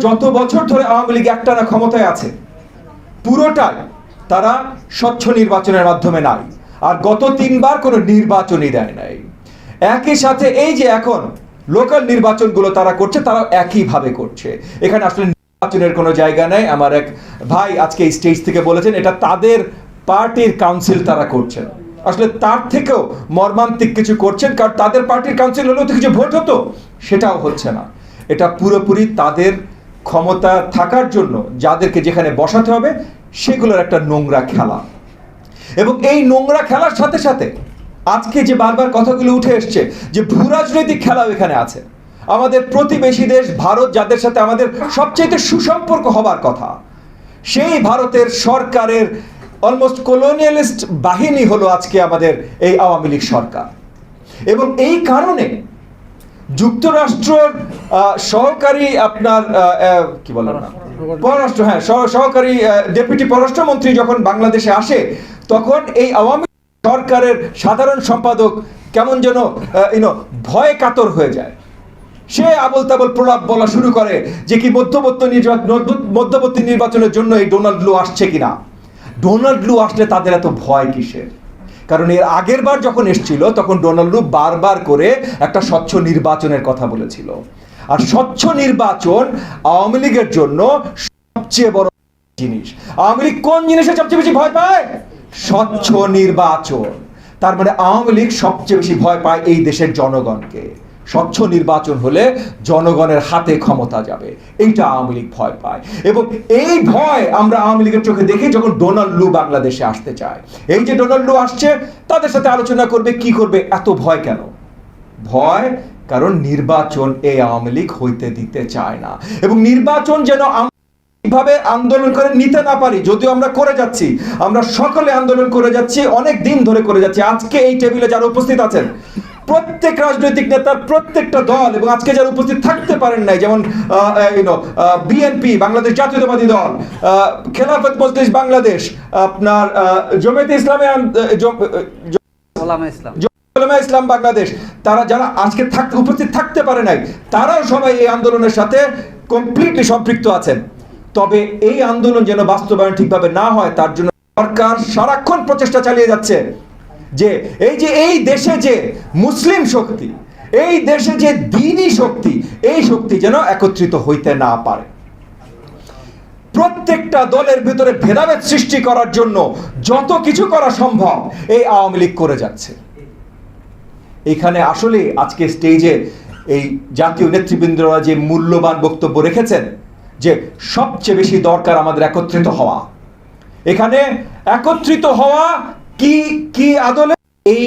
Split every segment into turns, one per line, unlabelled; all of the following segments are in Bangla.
যত বছর ধরে আওয়ামী লীগ একটানা ক্ষমতায় আছে পুরোটাই তারা স্বচ্ছ নির্বাচনের মাধ্যমে নাই, আর গত 3 বার কোনো নির্বাচনই দেয় নাই। একই সাথে এই যে এখন লোকাল নির্বাচনগুলো তারা করছে, তারা একইভাবে করছে। এখানে আসলে নির্বাচনের কোনো জায়গা নেই। আমার এক ভাই আজকে এই স্টেজ থেকে বলেছেন এটা তাদের পার্টির কাউন্সিল তারা করছেন। আসলে তার থেকেও মর্মান্তিক কিছু করছেন, কারণ তাদের পার্টির কাউন্সিল হলেও তো কিছু ভোট হতো, সেটাও হচ্ছে না। এটা পুরোপুরি তাদের ক্ষমতা থাকার জন্য যাদেরকে যেখানে বসাতে হবে সেগুলোর একটা নোংরা খেলা। এবং এই নোংরা খেলার সাথে সাথে আজকে যে বারবার কথাগুলো উঠে এসছে যে ভূ রাজনৈতিক খেলাও এখানে আছে। আমাদের প্রতিবেশী দেশ ভারত, যাদের সাথে আমাদের সবচেয়ে সুসম্পর্ক হবার কথা, সেই ভারতের সরকারের অলমোস্ট কলোনিয়ালিস্ট বাহিনী হলো আজকে আমাদের এই আওয়ামী লীগ সরকার। এবং এই কারণে যুক্তরাষ্ট্রের সহকারী আপনার কি বলেন না পররাষ্ট্র সহকারী ডেপুটি পররাষ্ট্রমন্ত্রী যখন বাংলাদেশে আসে, তখন এই আওয়ামী সরকারের সাধারণ সম্পাদক কেমন যেন ভয় কাতর হয়ে যায়। সে আবল তাবল প্রলাপ বলা শুরু করে যে কি মধ্যবর্তী নির্বাচনের জন্য এই ডোনাল্ড লু আসছে কিনা। ডোনাল্ড লু আসলে তাদের এত ভয় কিসের? কারণ এর আগের বার যখন এসেছিল তখন ডোনাল্ড লু বারবার করে একটা স্বচ্ছ নির্বাচনের কথা বলেছিল। আর স্বচ্ছ নির্বাচন আওয়ামী লীগের জন্য সবচেয়ে বড় জিনিস। আওয়ামী লীগ কোন জিনিসে সবচেয়ে বেশি ভয় পায়? স্বচ্ছ নির্বাচন। তার মানে আওয়ামী লীগ সবচেয়ে বেশি ভয় পায় এই দেশের জনগণকে। স্বচ্ছ নির্বাচন হলে জনগণের হাতে ক্ষমতা যাবে, এইটা আওয়ামী লীগ ভয় পায়। এবং এই ভয় আমরা আওয়ামী লীগের চোখে দেখি যখন ডোনাল্ড লু বাংলাদেশে আসতে চায়। এই যে ডোনাল্ড লু আসছে, তাদের সাথে আলোচনা করবে, কি করবে, এত ভয় কেন? ভয় কারণ নির্বাচন এই আওয়ামী লীগ হইতে দিতে চায় না। এবং নির্বাচন যেন ভাবে আন্দোলন করে নিতে না পারি, যদিও আমরা করে যাচ্ছি, আমরা সকলে আন্দোলন করে যাচ্ছি, অনেক দিন ধরে করে যাচ্ছি। আজকে এই টেবিলে যারা উপস্থিত আছেন প্রত্যেক রাজনৈতিক নেতার প্রত্যেকটা দল, এবং আজকে যারা উপস্থিত থাকতে পারেন নাই, যেমন বিএনপি বাংলাদেশ জাতীয়তাবাদী দল, খেলাফত মজলিস বাংলাদেশ, আপনার জমিয়তে ইসলামী ইসলাম বাংলাদেশ, তারা যারা আজকে উপস্থিত থাকতে পারে নাই, তারাও সবাই এই আন্দোলনের সাথে কমপ্লিটলি সম্পৃক্ত আছেন। তবে এই আন্দোলন যেন বাস্তবায়ন ঠিকভাবে না হয় তার জন্য সরকার সারাক্ষণ প্রচেষ্টা চালিয়ে যাচ্ছে যে এই দেশে যে মুসলিম শক্তি, এই দেশে যে দ্বীনি শক্তি, এই শক্তি যেন একত্রিত হইতে না পারে। প্রত্যেকটা দলের ভিতরে ভেদাভেদ সৃষ্টি করার জন্য যত কিছু করা সম্ভব এই আওয়ামী লীগ করে যাচ্ছে। এখানে আসলে আজকে স্টেজে এই জাতীয় নেতৃবৃন্দরা যে মূল্যবান বক্তব্য রেখেছেন যে সবচেয়ে বেশি দরকার আমাদের একত্রিত হওয়া। এখানে একত্রিত হওয়া কি আদলে এই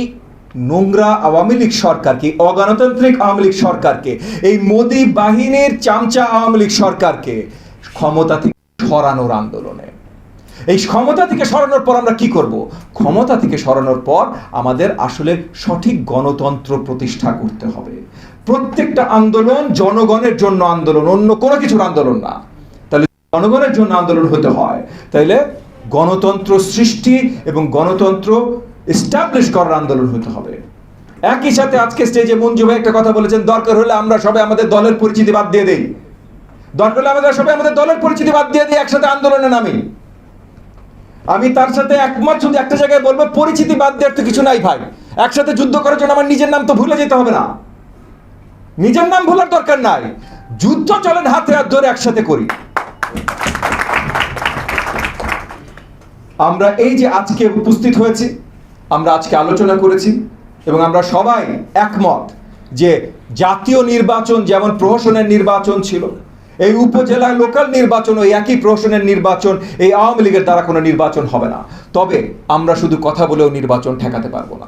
নোংরা আওয়ামী লীগ সরকারকে, অগণতান্ত্রিক আওয়ামী লীগ সরকারকে, এই মোদি বাহিনীর চামচা আওয়ামী লীগ সরকারকে ক্ষমতা থেকে সরানোর আন্দোলনে। এই ক্ষমতা থেকে সরানোর পর আমরা কি করব? ক্ষমতা থেকে সরানোর পর আমাদের আসলে সঠিক গণতন্ত্র প্রতিষ্ঠা করতে হবে। প্রত্যেকটা আন্দোলন জনগণের জন্য আন্দোলন, অন্য কোনো কিছুর আন্দোলন না। তাহলে জনগণের জন্য আন্দোলন হতে হয়, তাইলে গণতন্ত্র সৃষ্টি এবং গণতন্ত্র এস্টাবলিশ করার আন্দোলন হতে হবে। একই সাথে আজকে স্টেজে মঞ্জু ভাই একটা কথা বলেছেন, দরকার হলে আমরা সবাই আমাদের দলের পরিচিতি বাদ দিয়ে দেই, দরকার হলে আমরা সবাই আমাদের দলের পরিচিতি বাদ দিয়ে দিই, একসাথে আন্দোলনে নামি। আমি তার সাথে একমত। শুধু একটা জায়গায় বলবো, পরিচিতি বাদ দেওয়ার তো কিছু নাই ভাই। একসাথে যুদ্ধ করার জন্য আমার নিজের নাম তো ভুলে যেতে হবে না, নিজের নাম ভুলার দরকার নাই। যুদ্ধ চলেন হাতে হাত ধরে একসাথে করি। আমরা এই যে আজকে উপস্থিত হয়েছি, আমরা আজকে আলোচনা করেছি এবং আমরা সবাই একমত যে জাতীয় নির্বাচন যেমন প্রহসনের নির্বাচন ছিল, এই উপজেলা লোকাল নির্বাচন ওই একই প্রহসনের নির্বাচন, এই আওয়ামী লীগের দ্বারা কোনো নির্বাচন হবে না। তবে আমরা শুধু কথা বলেও নির্বাচন ঠেকাতে পারবো না।